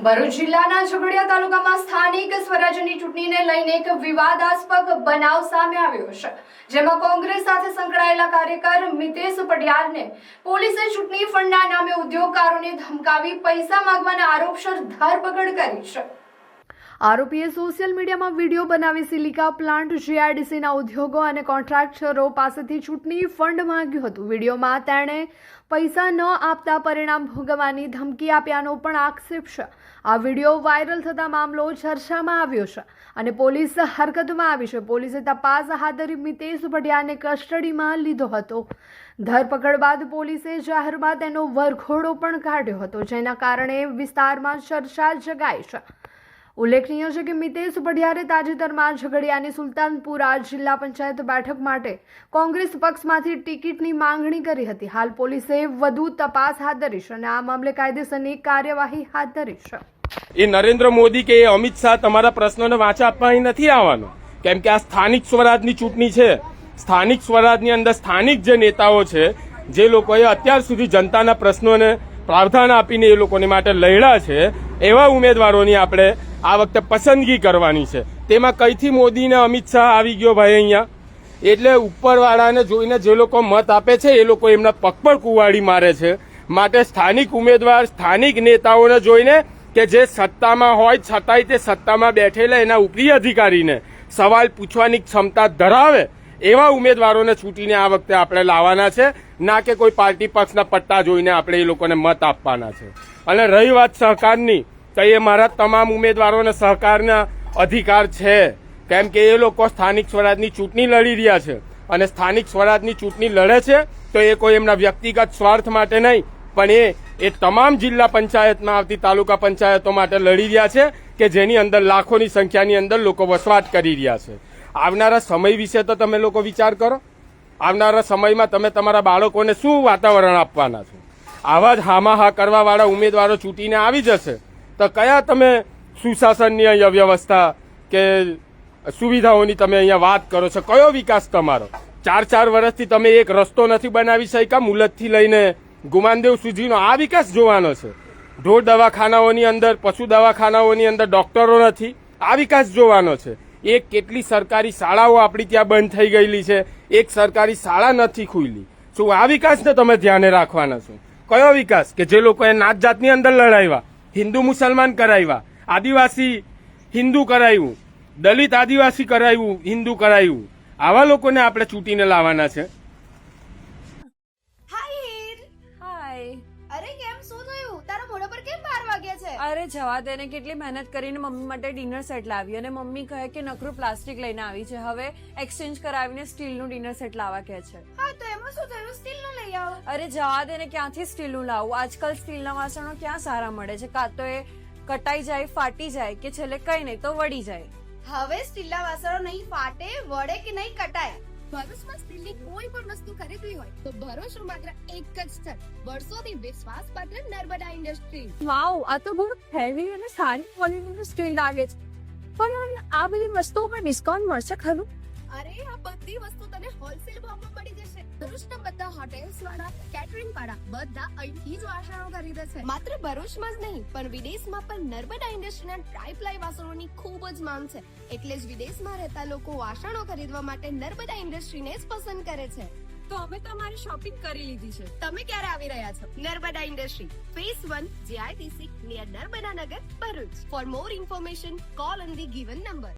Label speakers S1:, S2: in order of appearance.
S1: ભરૂચ જિલ્લાના ઝઘડિયા તાલુકામાં સ્થાનિક સ્વરાજ્યની ચૂંટણીને લઈને એક વિવાદાસ્પદ બનાવ સામે આવ્યો છે, જેમાં કોંગ્રેસ સાથે સંકળાયેલા કાર્યકર મિતેશ પટિયાલને પોલીસે ચૂંટણી ફંડના નામે ઉદ્યોગકારોને ધમકાવી પૈસા માંગવાના આરોપસર ધરપકડ કરી છે। આરોપીએ સોશિયલ મીડિયામાં વિડીયો બનાવી સિલિકા પ્લાન્ટ જીઆઈડીસીના ઉદ્યોગો અને કોન્ટ્રાક્ટરો પાસેથી ચૂંટણી ફંડ માંગ્યું હતું। વિડીયોમાં તેણે પૈસા ન આપતા પરિણામ ભોગવવાની ધમકી આપ્યાનો પણ આક્ષેપ છે। આ વિડીયો વાયરલ થતા મામલો ચર્ચામાં આવ્યો છે અને પોલીસ હરકતમાં આવી છે। પોલીસે તપાસ હાથ ધરી મિતેશ પટિયાલને કસ્ટડીમાં લીધો હતો। ધરપકડ બાદ પોલીસે જાહેરમાં તેનો વરઘોડો પણ કાઢ્યો હતો, જેના કારણે વિસ્તારમાં ચર્ચા જગાઈ છે। ઉલ્લેખનીય છે કે મિતેશ પટિયાલે તાજેતરમાં ઝઘડિયાની સુલતાનપુરા જિલ્લા પંચાયત બેઠક માટે કોંગ્રેસ પક્ષમાંથી ટિકિટની માંગણી કરી હતી। હાલ પોલીસે વધુ તપાસ હાથ ધરી છે અને આ મામલે કાયદેસરની કાર્યવાહી હાથ ધરી છે।
S2: એ નરેન્દ્ર મોદી કે અમિત શાહ તમારા પ્રશ્નોને વાંચા આપવા અહીં નથી આવવાનો, કેમ કે આ સ્થાનિક સ્વરાજની ચૂંટણી છે। સ્થાનિક સ્વરાજની અંદર સ્થાનિક જે નેતાઓ છે, જે લોકોએ અત્યાર સુધી જનતાના પ્રશ્નોને પ્રાવધાન આપીને એ લોકોની માટે લડ્યા છે, એવા ઉમેદવારોની આપણે આ વખતે પસંદગી કરવાની છે। તેમાં કઈથી મોદી ને અમિત શાહ આવી ગયો ભાઈ અહીંયા? એટલે ઉપરવાળાને જોઈને જે લોકો મત આપે છે એ લોકો એમના પગ પર કુવાડી મારે છે। માટે સ્થાનિક ઉમેદવાર, સ્થાનિક નેતાઓને જોઈને કે જે સત્તામાં હોય છતાંય તે સત્તામાં બેઠેલા એના ઉપરી અધિકારીને સવાલ પૂછવાની ક્ષમતા ધરાવે એવા ઉમેદવારોને છૂટીને આ વખતે આપણે લાવવાના છે, ના કે કોઈ પાર્ટી પક્ષના પટ્ટા જોઈને આપણે એ લોકોને મત આપવાના છે। અને રહી વાત સહકારની, તો એ મારા તમામ ઉમેદવારોને સહકારના અધિકાર છે, કેમ કે એ લોકો સ્થાનિક સ્વરાજની ચૂંટણી લડી રહ્યા છે અને સ્થાનિક સ્વરાજની ચૂંટણી લડે છે તો એ કોઈ એમના વ્યક્તિગત સ્વાર્થ માટે નહીં, પણ એ તમામ જિલ્લા પંચાયતમાં આવતી તાલુકા પંચાયતો માટે લડી રહ્યા છે કે જેની અંદર લાખોની સંખ્યાની અંદર લોકો વસવાટ કરી રહ્યા છે। આવનારા સમય વિશે તો તમે લોકો વિચાર કરો। આવનારા સમયમાં તમે તમારા બાળકોને શું વાતાવરણ આપવાના છો? આવા જ હામાહા કરવાવાળા ઉમેદવારો ચૂંટીને આવી જશે તો કયા તમે સુશાસનની અહીંયા વ્યવસ્થા કે સુવિધાઓની તમે અહીંયા વાત કરો છો? કયો વિકાસ તમારો? 4 વર્ષથી તમે એક રસ્તો નથી બનાવી શક્યા, મુલતથી લઈને ગુમાનદેવ સુધીનો આ વિકાસ જોવાનો છે। ઢોર દવાખાનાઓની અંદર, પશુ દવાખાનાઓની અંદર ડોક્ટરો નથી, આ વિકાસ જોવાનો છે। એક કેટલી સરકારી શાળાઓ આપણી ત્યાં બંધ થઈ ગયેલી છે, એક સરકારી શાળા નથી ખુલ્લી। શું આ વિકાસને તમે ધ્યાને રાખવાના છો? કયો વિકાસ કે જે લોકોએ નાત જાતની અંદર લડાવ્યા, હિન્દુ મુસલમાન કરાવ્યા, આદિવાસી હિન્દુ કરાવ્યું, દલિત આદિવાસી કરાવ્યું, હિન્દુ કરાવ્યું, આવા લોકોને આપણે ચૂંટીને લાવવાના છે।
S3: અરે કેમ શું થયું? તારા મોઢા પર કેમ 12 વાગ્યા છે?
S4: અરે જવા દે ને, કેટલી મહેનત કરીને મમ્મી માટે ડિનર સેટ લાવી અને મમ્મી કહે કે નકરું પ્લાસ્ટિક લઈને આવી છે, હવે એક્સચેન્જ કરાવીને સ્ટીલનું ડિનર સેટ લાવવા કહે છે।
S3: હા તો એમાં શું થયું? સ્ટીલનું લઈ આવો।
S4: અરે જવા દે ને, ક્યાંથી સ્ટીલનું લાવું? આજકાલ સ્ટીલના વાસણો ક્યાં સારા મળે છે? કાં તો એ કટાઈ જાય, ફાટી જાય કે છેલ્લે કઈ નહીં તો વળી જાય।
S3: હવે સ્ટીલના વાસણો નહીં ફાટે, વળે કે નહીં કટાય। ભરૂચમાં સ્ટીલની કોઈ પણ વસ્તુ ખરીદવી હોય તો ભરૂચનું માત્ર એક જ સ્થળ, વર્ષોથી વિશ્વાસપાત્ર નર્મદા ઇન્ડસ્ટ્રીઝ।
S4: વાવ, આ તો બહુ હેવી અને સારી ક્વોલિટીનું સ્ટીલ લાગે છે, પણ આ બધી વસ્તુઓ પર ડિસ્કાઉન્ટ મળશે ખરું?
S3: અરે આ બધી વસ્તુ તને હોલસેલ ભાવમાં મળી જશે। ભરૂચના બધા હોટેલ્સ વાળા, કેટરિંગ વાળા બધા અહીંથી જ વાસણો ખરીદે છે। માત્ર ભરૂચમાં જ નહીં પણ વિદેશમાં પણ નર્મદા ઇન્ડસ્ટ્રીના ટ્રાય-પ્લાય વાસણોની ખૂબ જ માંગ છે, એટલે જ વિદેશમાં રહેતા લોકો વાસણો ખરીદવા માટે નર્મદા ઇન્ડસ્ટ્રીને જ પસંદ કરે છે।
S4: તો હવે તમારી શોપિંગ કરી લીધી છે?
S3: તમે ક્યારે આવી રહ્યા છો? Narmada industry phase 1 GIDC near Narmada Nagar, Bharuch. For more information call on the given number.